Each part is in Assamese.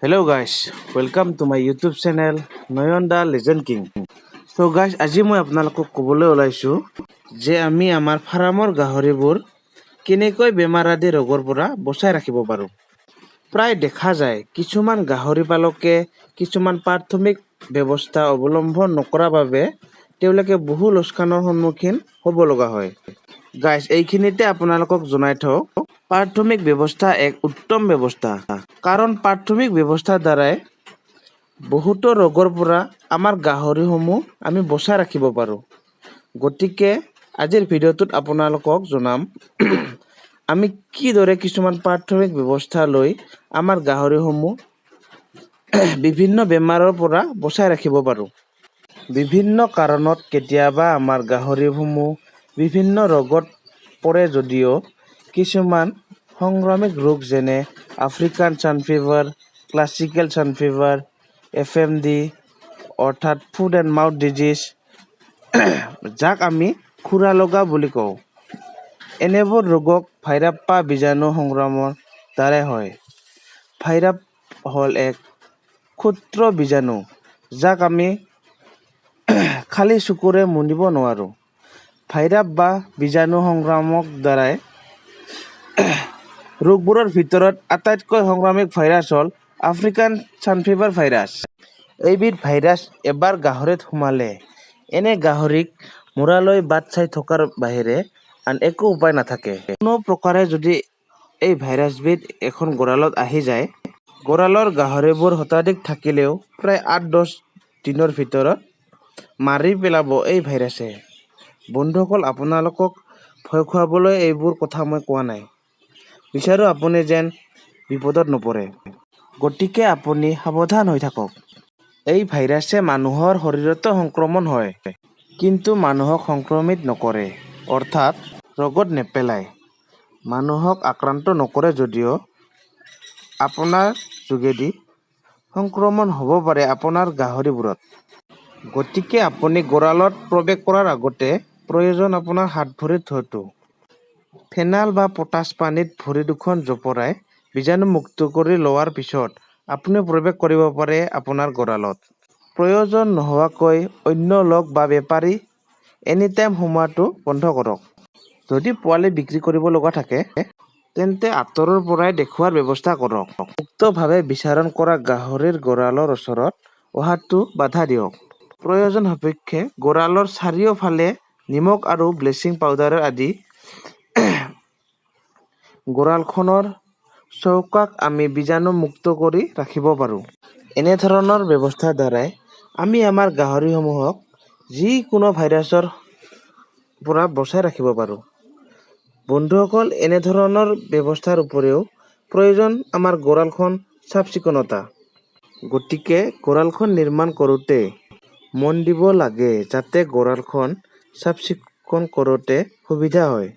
Hello guys, welcome to my YouTube channel Noyon the Legend King. So guys, আজি মই আপোনালোকক ক'বলৈ ওলাইছো যে আমি আমাৰ ফাৰ্মৰ গাহৰিবোৰ কেনেকৈ বেমাৰ আদি ৰোগৰ পৰা বচাই ৰাখিব পাৰো। প্ৰায় দেখা যায় কিছুমান গাহৰি পালকে কিছুমান প্ৰাথমিক ব্যৱস্থা অৱলম্বন নকৰাৰ বাবে তেওঁলোকে বহু লোকচানৰ সন্মুখীন হ'ব লগা হয়। গাইজ এইখিনিতে আপোনালোকক জনাই থওঁ প্ৰাথমিক ব্যৱস্থা এক উত্তম ব্যৱস্থা, কাৰণ প্ৰাথমিক ব্যৱস্থাৰ দ্বাৰাই বহুতো ৰোগৰ পৰা আমাৰ গাহৰিসমূহ আমি বচাই ৰাখিব পাৰোঁ। গতিকে আজিৰ ভিডিঅ'টোত আপোনালোকক জনাম আমি কিদৰে কিছুমান প্ৰাথমিক ব্যৱস্থা লৈ আমাৰ গাহৰিসমূহ বিভিন্ন বেমাৰৰ পৰা বচাই ৰাখিব পাৰোঁ। বিভিন্ন কাৰণত কেতিয়াবা আমাৰ গাহৰিসমূহ বিভিন্ন ৰোগত পৰে যদিও কিছুমান সংক্ৰামিক ৰোগ যেনে African swine fever, classical swine fever, FMD অৰ্থাৎ ফুট এণ্ড মাউথ ডিজিজ, যাক আমি খুৰা লগা বুলি কওঁ, এনেবোৰ ৰোগক ভাইৰাছ বা বীজাণু সংক্ৰমণৰ দ্বাৰা হয়। ভাইৰাছ হ'ল এক ক্ষুদ্ৰ বীজাণু যাক আমি খালী চকুৰে মনিব নোৱাৰোঁ। ভাইৰাছ বা বীজাণু সংক্ৰামক দ্বাৰাই ৰোগবোৰৰ ভিতৰত আটাইতকৈ সংক্ৰামক ভাইৰাছ হ'ল আফ্ৰিকান ছান ফিভাৰ ভাইৰাছ। এইবিধ ভাইৰাছ এবাৰ গাহৰিত সোমালে এনে গাহৰিক মৰালৈ বাট চাই থকাৰ বাহিৰে আন একো উপায় নাথাকে। কোনো প্ৰকাৰে যদি এই ভাইৰাছবিধ এখন গঁৰালত আহি যায়, গঁৰালৰ গাহৰিবোৰ শতাধিক থাকিলেও প্ৰায় 8-10 দিনৰ ভিতৰত মাৰি পেলাব এই ভাইৰাছে। বন্ধুসকল, আপোনালোকক ভয় খুৱাবলৈ এইবোৰ কথা মই কোৱা নাই, বিচাৰোঁ আপুনি যেন বিপদত নপৰে। গতিকে আপুনি সাৱধান হৈ থাকক। এই ভাইৰাছে মানুহৰ শৰীৰতো সংক্ৰমণ হয়, কিন্তু মানুহক সংক্ৰমিত নকৰে, অৰ্থাৎ ৰোগত নেপেলায়। মানুহক আক্ৰান্ত নকৰে যদিও আপোনাৰ যোগেদি সংক্ৰমণ হ'ব পাৰে আপোনাৰ গাহৰিবোৰত। গতিকে আপুনি গঁৰালত প্ৰৱেশ কৰাৰ আগতে প্ৰয়োজন আপোনাৰ হাত ভৰি ধোৱাটো। ফেনাইল বা পটাছ পানীত ভৰি দুখন জপৰাই বীজাণুমুক্ত কৰি লোৱাৰ পিছত আপুনি প্ৰৱেশ কৰিব পাৰে আপোনাৰ গঁৰালত। প্ৰয়োজন নোহোৱাকৈ অন্য লোক বা বেপাৰী এনিটাইম সোমোৱাটো বন্ধ কৰক। যদি পোৱালি বিক্ৰী কৰিব লগা থাকে তেন্তে আঁতৰৰ পৰাই দেখুওৱাৰ ব্যৱস্থা কৰক। মুক্তভাৱে বিচৰণ কৰা গাহৰিৰ গঁৰালৰ ওচৰত অহাটো বাধা দিয়ক। প্ৰয়োজন সাপেক্ষে গঁৰালৰ চাৰিওফালে নিমখ আৰু ব্লিচিং পাউডাৰ আদি গঁৰালখনৰ চৌপাশ আমি বীজাণুমুক্ত কৰি ৰাখিব পাৰোঁ। এনেধৰণৰ ব্যৱস্থাৰ দ্বাৰাই আমি আমাৰ গাহৰিসমূহক যিকোনো ভাইৰাছৰ পৰা বচাই ৰাখিব পাৰোঁ। বন্ধুসকল, এনেধৰণৰ ব্যৱস্থাৰ উপৰিও প্ৰয়োজন আমাৰ গঁৰালখন চাফ চিকুণতা। গতিকে গঁৰালখন নিৰ্মাণ কৰোঁতে মন দিব লাগে যাতে গঁৰালখন চাফ চিকুণ কৰোঁতে সুবিধা হয়।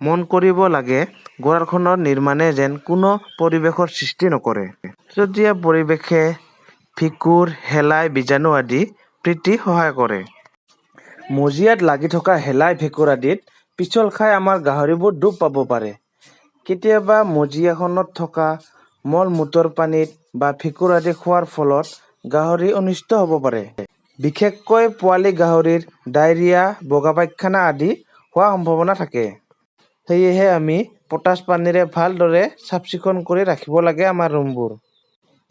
মন কৰিব লাগে গঁৰালখনৰ নিৰ্মাণে যেন কোনো পৰিৱেশৰ সৃষ্টি নকৰে। সেউজীয়া পৰিৱেশে ভেঁকুৰ, শেলাই, বীজাণু আদি বৃদ্ধি সহায় কৰে। মজিয়াত লাগি থকা শেলাই ভেঁকুৰ আদিত পিছল খাই আমাৰ গাহৰিবোৰ ডুব পাব পাৰে। কেতিয়াবা মজিয়াখনত থকা মল মূত্ৰ পানীত বা ভেঁকুৰ আদি খোৱাৰ ফলত গাহৰি অনিষ্ট হ'ব পাৰে। বিশেষকৈ পোৱালি গাহৰিৰ ডায়েৰিয়া, বগা পায়খানা আদি হোৱাৰ সম্ভাৱনা থাকে। সেয়েহে আমি পটাছ পানীৰে ভালদৰে চাফ চিকুণ কৰি ৰাখিব লাগে আমাৰ ৰুমবোৰ।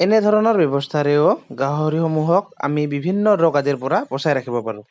এনেধৰণৰ ব্যৱস্থাৰেও গাহৰিসমূহক আমি বিভিন্ন ৰোগ আদিৰ পৰা বচাই ৰাখিব পাৰোঁ।